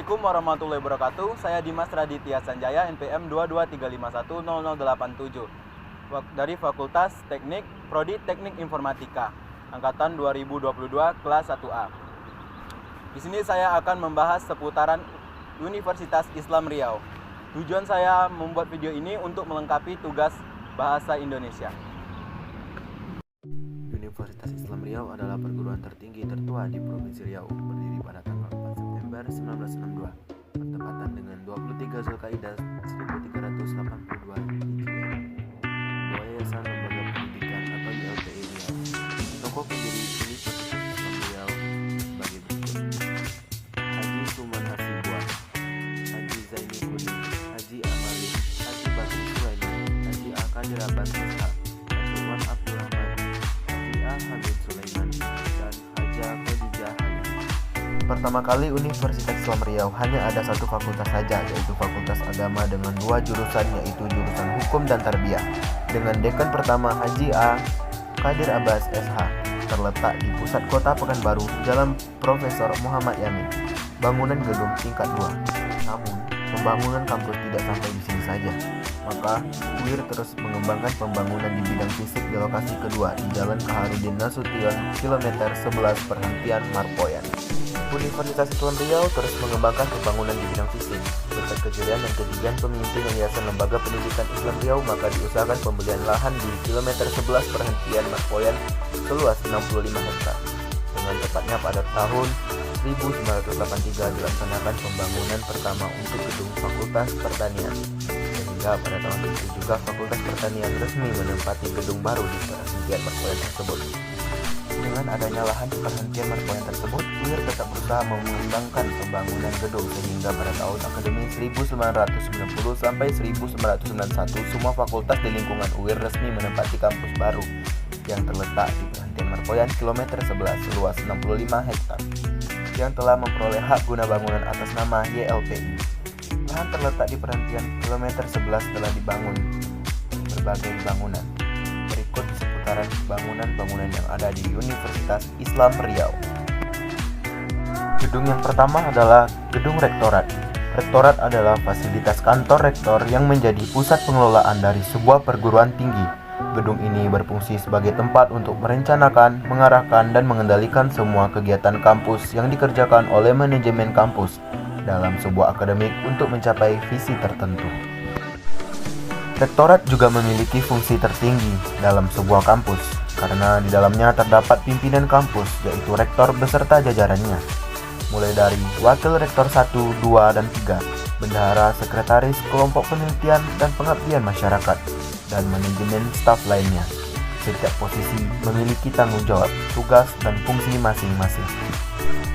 Assalamualaikum warahmatullahi wabarakatuh. Saya Dimas Raditya Sanjaya, NPM 223510087 dari Fakultas Teknik, Prodi Teknik Informatika, angkatan 2022 kelas 1A. Di sini saya akan membahas seputaran Universitas Islam Riau. Tujuan saya membuat video ini untuk melengkapi tugas bahasa Indonesia. Universitas Islam Riau adalah perguruan tertinggi tertua di Provinsi Riau, berdiri pada tanggal 4 September 1962, bertepatan dengan 23 Zulkaidah 1382 Hijriah. Ketua Yayasan Lembaga Pendidikan atau YLPI Riau. Tokoh pendiri Universitas Islam Riau sebagai berikut: Haji Suman Hasibuan, Haji Zaini Kudin, Haji Amali, Haji Bakri Sulaiman, Haji Akadir Abbas SH, Sulwan Abdul Rahman, Haji Hamid Sulaiman, dan Haja Khadijah Halim. Pertama kali Universitas Islam Riau hanya ada satu fakultas saja, yaitu Fakultas Agama dengan 2 jurusan, yaitu jurusan Hukum dan Tarbiyah, dengan dekan pertama Haji A. Kadir Abbas SH, terletak di pusat kota Pekanbaru, Jalan Profesor Muhammad Yamin, bangunan gedung tingkat 2. Namun, pembangunan kampus tidak sampai di sini saja, maka UIR terus mengembangkan pembangunan di bidang fisik di lokasi kedua di Jalan Kaharudin Nasution, kilometer 11 perhentian Marpoyan. Universitas Islam Riau terus mengembangkan pembangunan di bidang fisik. Berkat kejelian dan kegigihan pemimpin Yayasan Lembaga Pendidikan Islam Riau, maka diusahakan pembelian lahan di kilometer 11 perhentian Marpoyan seluas 65 hektar. Dengan tepatnya pada tahun 1983 dilaksanakan pembangunan pertama untuk gedung Fakultas Pertanian, sehingga pada tahun itu juga Fakultas Pertanian resmi menempati gedung baru di perhentian Marpoyan tersebut. Dengan adanya lahan di perhentian Marpoyan tersebut, UIR tetap berusaha mengembangkan pembangunan gedung, sehingga pada tahun akademi 1990 sampai 1991 semua fakultas di lingkungan UIR resmi menempati kampus baru yang terletak di perhentian Marpoyan kilometer 11 seluas 65 hektar yang telah memperoleh hak guna bangunan atas nama YLPI. Lahan terletak di perhentian kilometer 11 telah dibangun berbagai bangunan. Berikut seputaran bangunan-bangunan yang ada di Universitas Islam Riau. Gedung yang pertama adalah Gedung Rektorat. Rektorat adalah fasilitas kantor rektor yang menjadi pusat pengelolaan dari sebuah perguruan tinggi. Gedung ini berfungsi sebagai tempat untuk merencanakan, mengarahkan, dan mengendalikan semua kegiatan kampus yang dikerjakan oleh manajemen kampus dalam sebuah akademik untuk mencapai visi tertentu. Rektorat juga memiliki fungsi tertinggi dalam sebuah kampus, karena di dalamnya terdapat pimpinan kampus, yaitu rektor beserta jajarannya, mulai dari wakil rektor 1, 2, dan 3, bendahara, sekretaris, kelompok penelitian dan pengabdian masyarakat, dan manajemen staf lainnya. Setiap posisi memiliki tanggung jawab, tugas, dan fungsi masing-masing.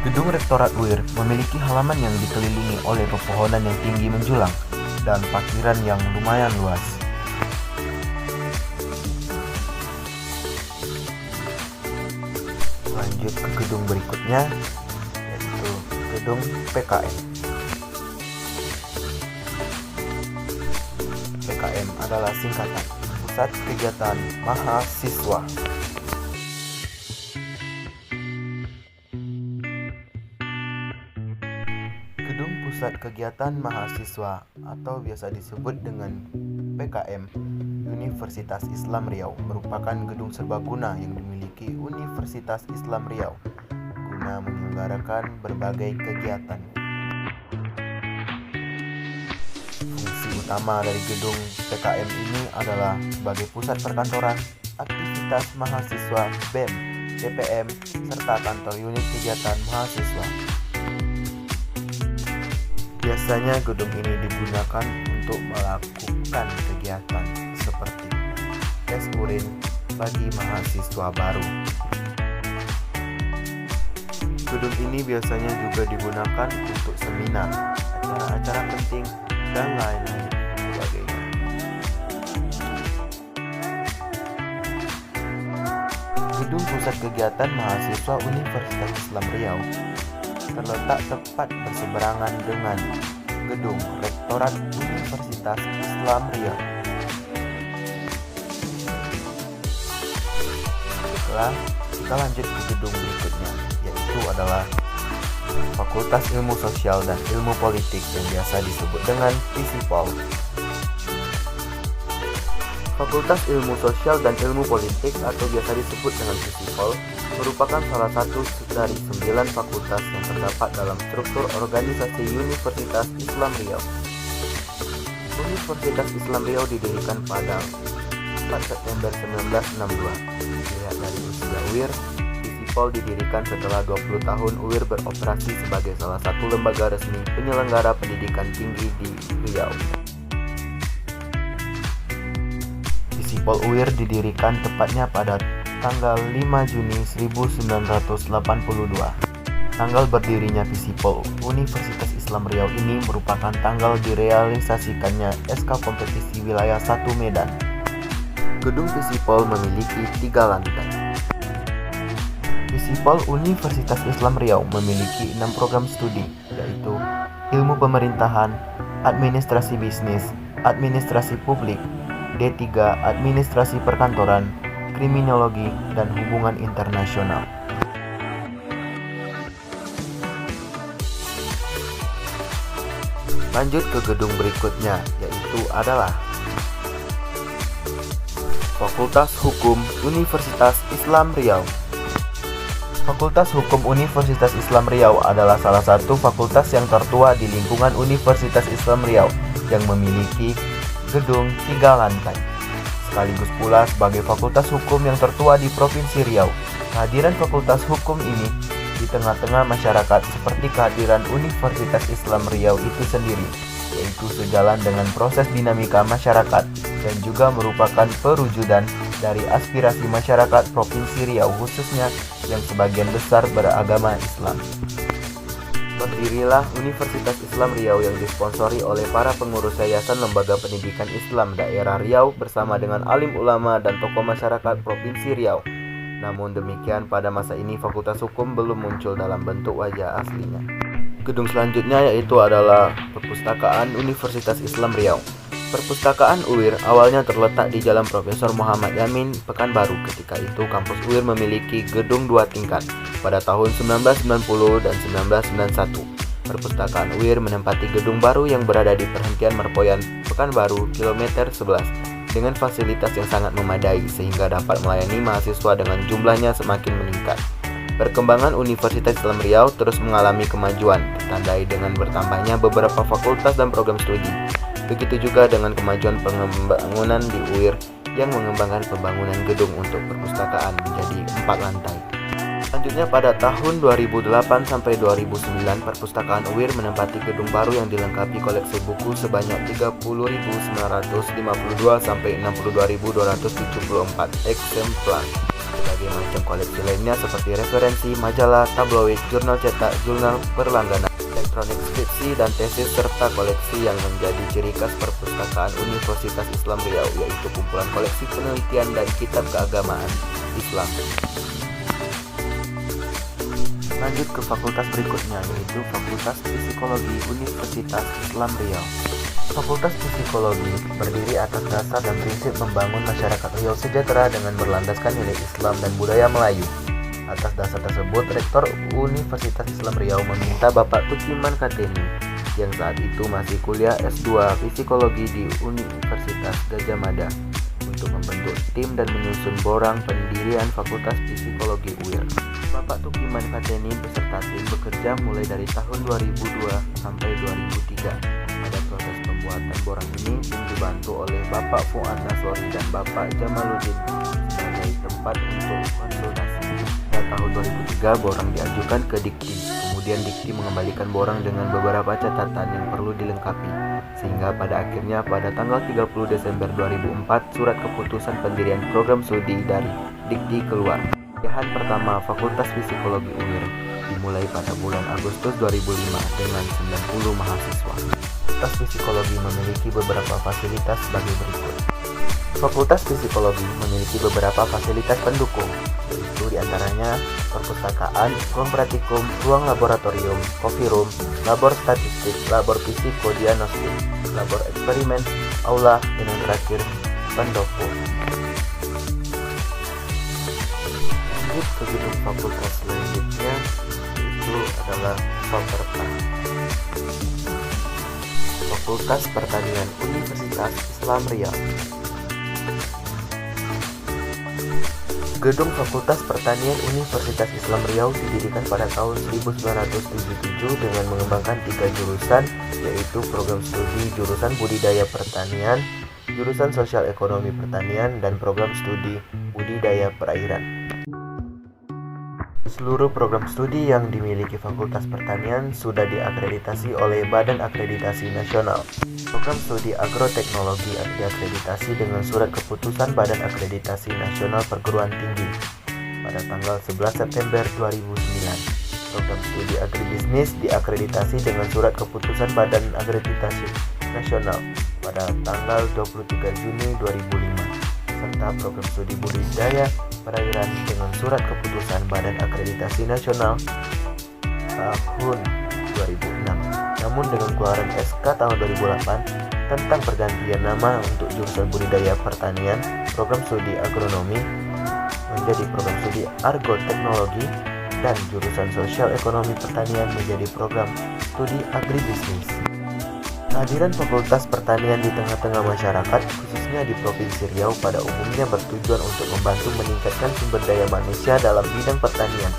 Gedung Rektorat UIR memiliki halaman yang dikelilingi oleh pepohonan yang tinggi menjulang dan parkiran yang lumayan luas. Lanjut ke gedung berikutnya, yaitu Gedung PKM. PKM adalah singkatan Pusat Kegiatan Mahasiswa. Gedung Pusat Kegiatan Mahasiswa atau biasa disebut dengan PKM Universitas Islam Riau merupakan gedung serbaguna yang dimiliki Universitas Islam Riau guna menyelenggarakan berbagai kegiatan. Fungsi utama dari gedung PKM ini adalah sebagai pusat perkantoran, aktivitas mahasiswa, BEM, TPM, serta kantor unit kegiatan mahasiswa. Biasanya gedung ini digunakan untuk melakukan kegiatan seperti tes urin bagi mahasiswa baru. Gedung ini biasanya juga digunakan untuk seminar, acara-acara penting, dan lain-lain sebagainya. Gedung Pusat Kegiatan Mahasiswa Universitas Islam Riau terletak tepat berseberangan dengan Gedung Rektorat Universitas Islam Riau. Setelah kita lanjut ke gedung berikutnya, yaitu adalah Fakultas Ilmu Sosial dan Ilmu Politik yang biasa disebut dengan FISIPOL. Fakultas Ilmu Sosial dan Ilmu Politik atau biasa disebut dengan FISIPOL merupakan salah satu dari 9 fakultas yang terdapat dalam struktur organisasi Universitas Islam Riau. Universitas Islam Riau didirikan pada 4 September 1962. Dilihat dari usia UIR, FISIPOL didirikan setelah 20 tahun UIR beroperasi sebagai salah satu lembaga resmi penyelenggara pendidikan tinggi di Riau. FISIPOL UIR didirikan tepatnya pada tanggal 5 Juni 1982. Tanggal berdirinya FISIPOL Universitas Islam Riau ini merupakan tanggal direalisasikannya SK Kompetisi Wilayah 1 Medan. Gedung FISIPOL memiliki 3 lantai. FISIPOL Universitas Islam Riau memiliki 6 program studi, yaitu Ilmu Pemerintahan, Administrasi Bisnis, Administrasi Publik, D3 Administrasi Perkantoran, Kriminologi, dan Hubungan Internasional. Lanjut ke gedung berikutnya, yaitu adalah Fakultas Hukum Universitas Islam Riau. Fakultas Hukum Universitas Islam Riau adalah salah satu fakultas yang tertua di lingkungan Universitas Islam Riau yang memiliki gedung 3 lantai. Sekaligus pula sebagai fakultas hukum yang tertua di Provinsi Riau. Kehadiran fakultas hukum ini di tengah-tengah masyarakat seperti kehadiran Universitas Islam Riau itu sendiri, yaitu sejalan dengan proses dinamika masyarakat dan juga merupakan perwujudan dari aspirasi masyarakat Provinsi Riau khususnya yang sebagian besar beragama Islam. Berdirilah Universitas Islam Riau yang disponsori oleh para pengurus Yayasan Lembaga Pendidikan Islam Daerah Riau bersama dengan alim ulama dan tokoh masyarakat Provinsi Riau. Namun demikian, pada masa ini Fakultas Hukum belum muncul dalam bentuk wajah aslinya. Gedung selanjutnya yaitu adalah Perpustakaan Universitas Islam Riau. Perpustakaan UIR awalnya terletak di Jalan Profesor Muhammad Yamin, Pekanbaru. Ketika itu kampus UIR memiliki gedung 2 tingkat pada tahun 1990 dan 1991. Perpustakaan UIR menempati gedung baru yang berada di perhentian Merpoyan, Pekanbaru, kilometer 11, dengan fasilitas yang sangat memadai sehingga dapat melayani mahasiswa dengan jumlahnya semakin meningkat. Perkembangan Universitas Islam Riau terus mengalami kemajuan, ditandai dengan bertambahnya beberapa fakultas dan program studi. Begitu juga dengan kemajuan pembangunan di UIR yang mengembangkan pembangunan gedung untuk perpustakaan menjadi 4 lantai. Selanjutnya pada tahun 2008 sampai 2009, Perpustakaan UIR menempati gedung baru yang dilengkapi koleksi buku sebanyak 30.952 sampai 62.274 eksemplar. Berbagai macam koleksi lainnya seperti referensi, majalah, tabloid, jurnal cetak, jurnal berlangganan, elektronik, skripsi, dan tesis, serta koleksi yang menjadi ciri khas Perpustakaan Universitas Islam Riau, yaitu kumpulan koleksi penelitian dan kitab keagamaan Islam. Lanjut ke fakultas berikutnya, yaitu Fakultas Psikologi Universitas Islam Riau. Fakultas Psikologi berdiri atas dasar dan prinsip membangun masyarakat Riau sejahtera dengan berlandaskan nilai Islam dan budaya Melayu. Atas dasar tersebut, Rektor Universitas Islam Riau meminta Bapak Tukiman Kateni yang saat itu masih kuliah S2 Psikologi di Universitas Gadjah Mada untuk membentuk tim dan menyusun borang pendirian Fakultas Psikologi UIR. Bapak Tukiman Kateni beserta tim bekerja mulai dari tahun 2002 sampai 2003. Pada proses pembuatan borang ini, tim dibantu oleh Bapak Fuad Nasori dan Bapak Jamaluddin sebagai tempat untuk konsultasi. Pada tahun 2003, borang diajukan ke Dikti. Kemudian Dikti mengembalikan borang dengan beberapa catatan yang perlu dilengkapi. Sehingga pada akhirnya pada tanggal 30 Desember 2004, surat keputusan pendirian program studi dari Dikti keluar. Pilihan pertama Fakultas Psikologi UIR dimulai pada bulan Agustus 2005 dengan 90 mahasiswa. Fakultas Psikologi memiliki beberapa fasilitas sebagai berikut. Fakultas Psikologi memiliki beberapa fasilitas pendukung, yaitu diantaranya perpustakaan, ruang praktikum, ruang laboratorium, coffee room, labor statistik, labor psikodiagnostik, labor eksperimen, aula, dan yang terakhir pendopo. Lanjut ke gedung fakultas selanjutnya, yaitu adalah Fakultas Pertanian Universitas Islam Riau. Gedung Fakultas Pertanian Universitas Islam Riau didirikan pada tahun 1977 dengan mengembangkan 3 jurusan, yaitu program studi jurusan Budidaya Pertanian, jurusan Sosial Ekonomi Pertanian, dan program studi Budidaya Perairan. Seluruh program studi yang dimiliki Fakultas Pertanian sudah diakreditasi oleh Badan Akreditasi Nasional. Program studi agroteknologi diakreditasi dengan surat keputusan Badan Akreditasi Nasional Perguruan Tinggi pada tanggal 11 September 2009. Program studi agribisnis diakreditasi dengan surat keputusan Badan Akreditasi Nasional pada tanggal 23 Juni 2005. Serta program studi budidaya perairan dengan surat keputusan Badan Akreditasi Nasional tahun 2006. Namun dengan keluaran SK tahun 2008 tentang pergantian nama untuk jurusan budidaya pertanian, program studi agronomi menjadi program studi argoteknologi, dan jurusan sosial ekonomi pertanian menjadi program studi agribisnis. Kehadiran Fakultas Pertanian di tengah-tengah masyarakat, khususnya di Provinsi Riau, pada umumnya bertujuan untuk membantu meningkatkan sumber daya manusia dalam bidang pertanian,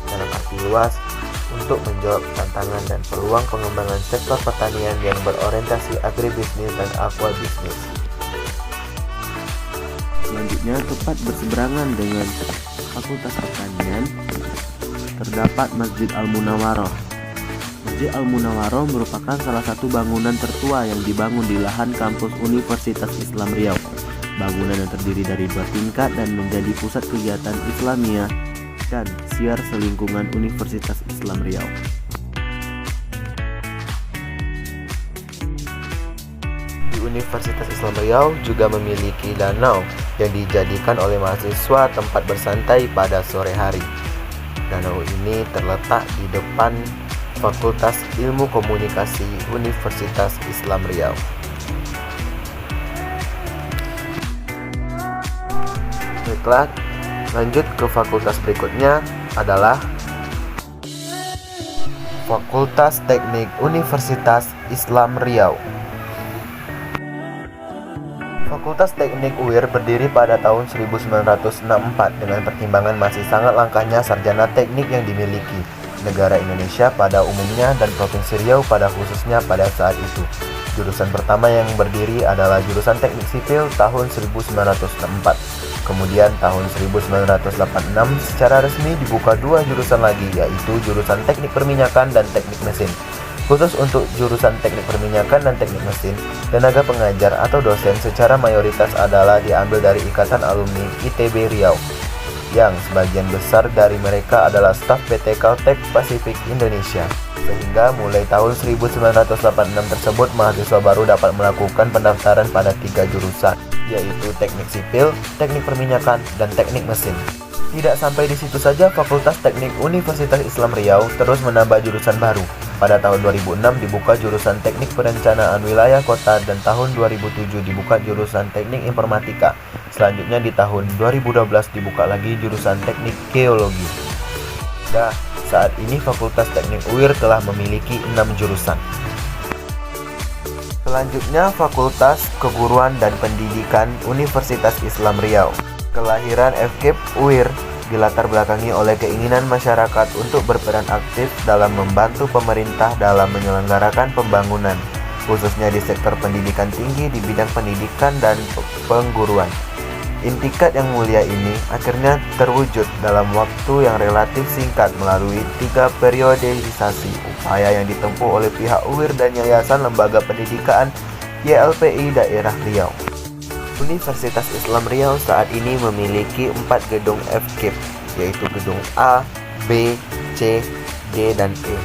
dalam arti luas, untuk menjawab tantangan dan peluang pengembangan sektor pertanian yang berorientasi agribisnis dan aquabisnis. Selanjutnya, tepat berseberangan dengan Fakultas Pertanian, terdapat Masjid Al-Munawwaroh. Masjid Al-Munawwaroh merupakan salah satu bangunan tertua yang dibangun di lahan kampus Universitas Islam Riau. Bangunan yang terdiri dari 2 tingkat dan menjadi pusat kegiatan Islamiyah dan siar selingkungan Universitas Islam Riau. Di Universitas Islam Riau juga memiliki danau yang dijadikan oleh mahasiswa tempat bersantai pada sore hari. Danau ini terletak di depan Fakultas Ilmu Komunikasi Universitas Islam Riau. Baiklah, lanjut ke fakultas berikutnya adalah Fakultas Teknik Universitas Islam Riau. Fakultas Teknik UIR berdiri pada tahun 1964 dengan pertimbangan masih sangat langkahnya sarjana teknik yang dimiliki negara Indonesia pada umumnya dan Provinsi Riau pada khususnya pada saat itu. Jurusan pertama yang berdiri adalah jurusan Teknik Sipil tahun 1964. Kemudian tahun 1986 secara resmi dibuka 2 jurusan lagi, yaitu jurusan Teknik Perminyakan dan Teknik Mesin. Khusus untuk jurusan Teknik Perminyakan dan Teknik Mesin, tenaga pengajar atau dosen secara mayoritas adalah diambil dari Ikatan Alumni ITB Riau, yang sebagian besar dari mereka adalah staf PT Caltech Pacific Indonesia. Sehingga mulai tahun 1986 tersebut mahasiswa baru dapat melakukan pendaftaran pada 3 jurusan, yaitu Teknik Sipil, Teknik Perminyakan, dan Teknik Mesin. Tidak sampai di situ saja, Fakultas Teknik Universitas Islam Riau terus menambah jurusan baru. Pada tahun 2006 dibuka jurusan Teknik Perencanaan Wilayah Kota dan tahun 2007 dibuka jurusan Teknik Informatika. Selanjutnya di tahun 2012 dibuka lagi jurusan Teknik Geologi. Nah, saat ini Fakultas Teknik UIR telah memiliki 6 jurusan. Selanjutnya Fakultas Keguruan dan Pendidikan Universitas Islam Riau. Kelahiran FKIP UIR dilatar belakangi oleh keinginan masyarakat untuk berperan aktif dalam membantu pemerintah dalam menyelenggarakan pembangunan, khususnya di sektor pendidikan tinggi di bidang pendidikan dan pengguruan. Intikat yang mulia ini akhirnya terwujud dalam waktu yang relatif singkat melalui 3 periodisasi upaya yang ditempuh oleh pihak UIR dan Yayasan Lembaga Pendidikan YLPI Daerah Riau. Universitas Islam Riau saat ini memiliki 4 gedung FKIP, yaitu gedung A, B, C, D, dan E.